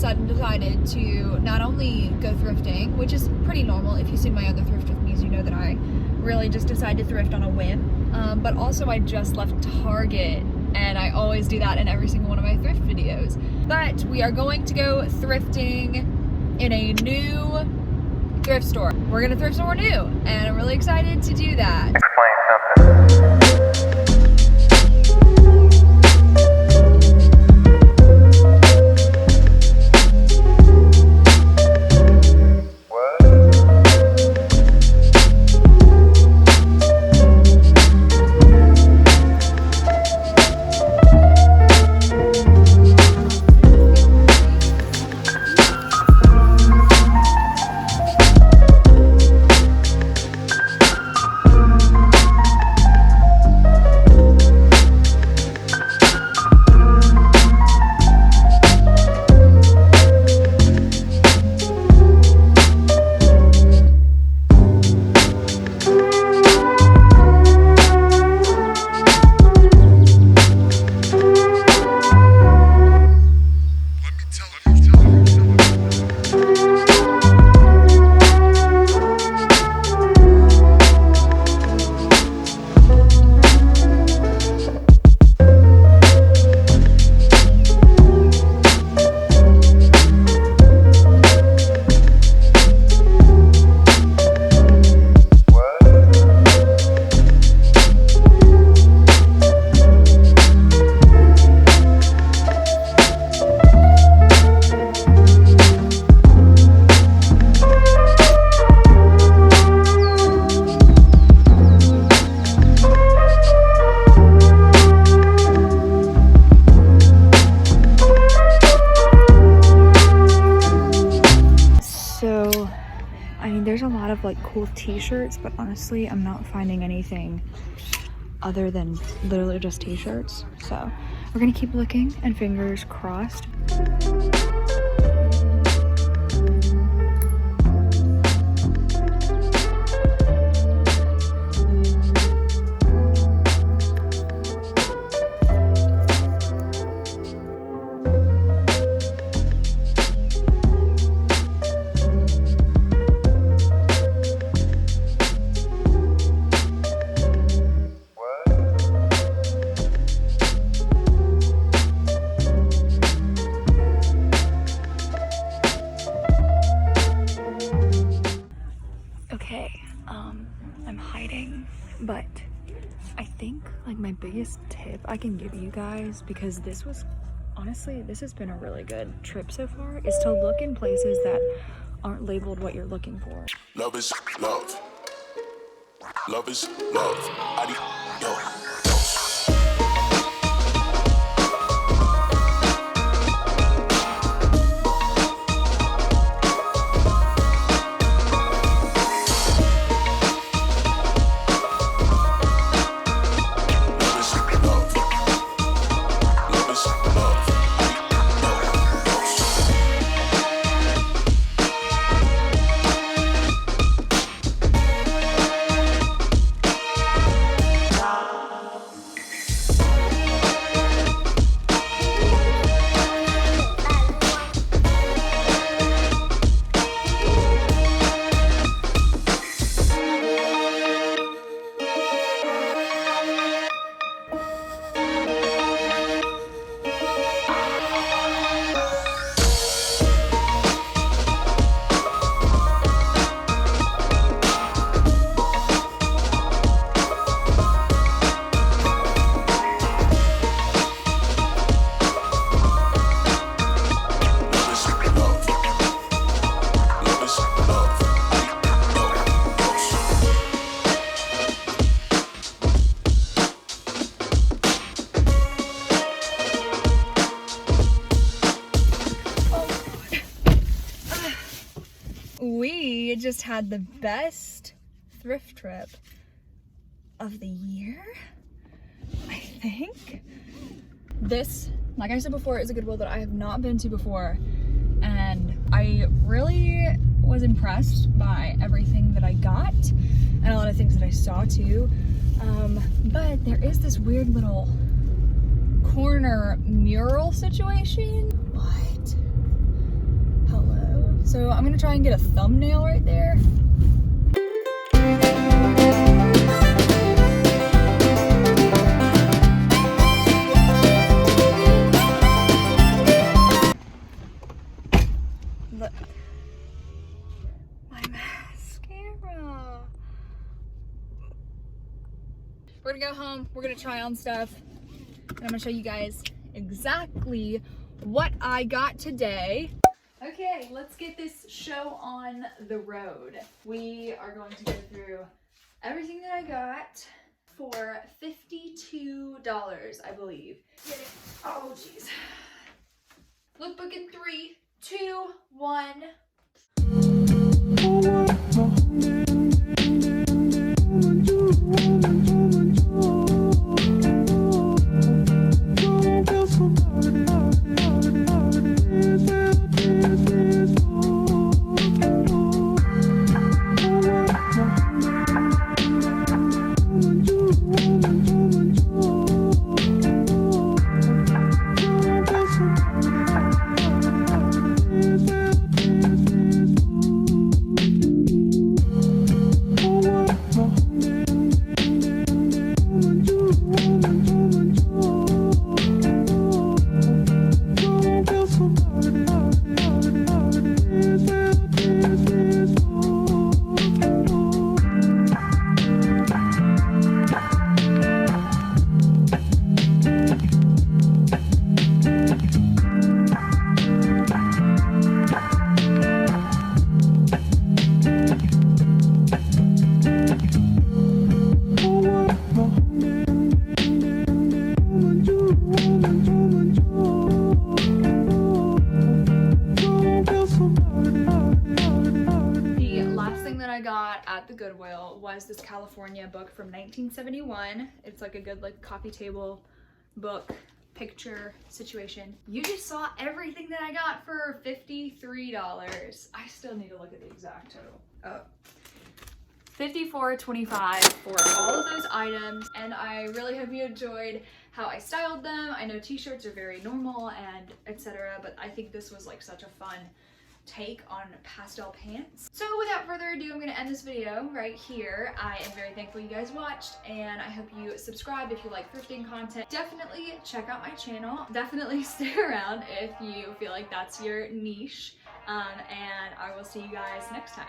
sudden decided to not only go thrifting, which is pretty normal. If you've seen my other thrift with me, you know that I really just decided to thrift on a whim. But also I just left Target, and I always do that in every single one of my thrift videos. But we are going to go thrifting in a new thrift store. We're gonna thrift somewhere new, and I'm really excited to do that. Explain something. There's a lot of like cool t-shirts, but honestly I'm not finding anything other than literally just t-shirts, so we're gonna keep looking and fingers crossed. I'm hiding, but I think like my biggest tip I can give you guys, because this was honestly, this has been a really good trip so far, is to look in places that aren't labeled what you're looking for. Love is love. Love is love. Yo. We just had the best thrift trip of the year, I think. This, like I said before, is a Goodwill that I have not been to before, and I really was impressed by everything that I got and a lot of things that I saw too. But there is this weird little corner mural situation. What? So I'm gonna try and get a thumbnail right there. Look. My mascara. We're gonna go home, we're gonna try on stuff, and I'm gonna show you guys exactly what I got today. Okay, let's get this show on the road. We are going to go through everything that I got for $52, I believe. Oh, jeez. Lookbook in 3, 2, 1. At the Goodwill was this California book from 1971. It's like a good like coffee table book picture situation. You just saw everything that I got for $53. I still need to look at the exact total. Oh. $54.25 for all of those items, and I really hope you enjoyed how I styled them. I know t-shirts are very normal and etc., but I think this was like such a fun take on pastel pants. So without further ado, I'm gonna end this video right here. I am very thankful you guys watched, and I hope you subscribe if you like thrifting content. Definitely check out my channel. Definitely stay around if you feel like that's your niche, and I will see you guys next time.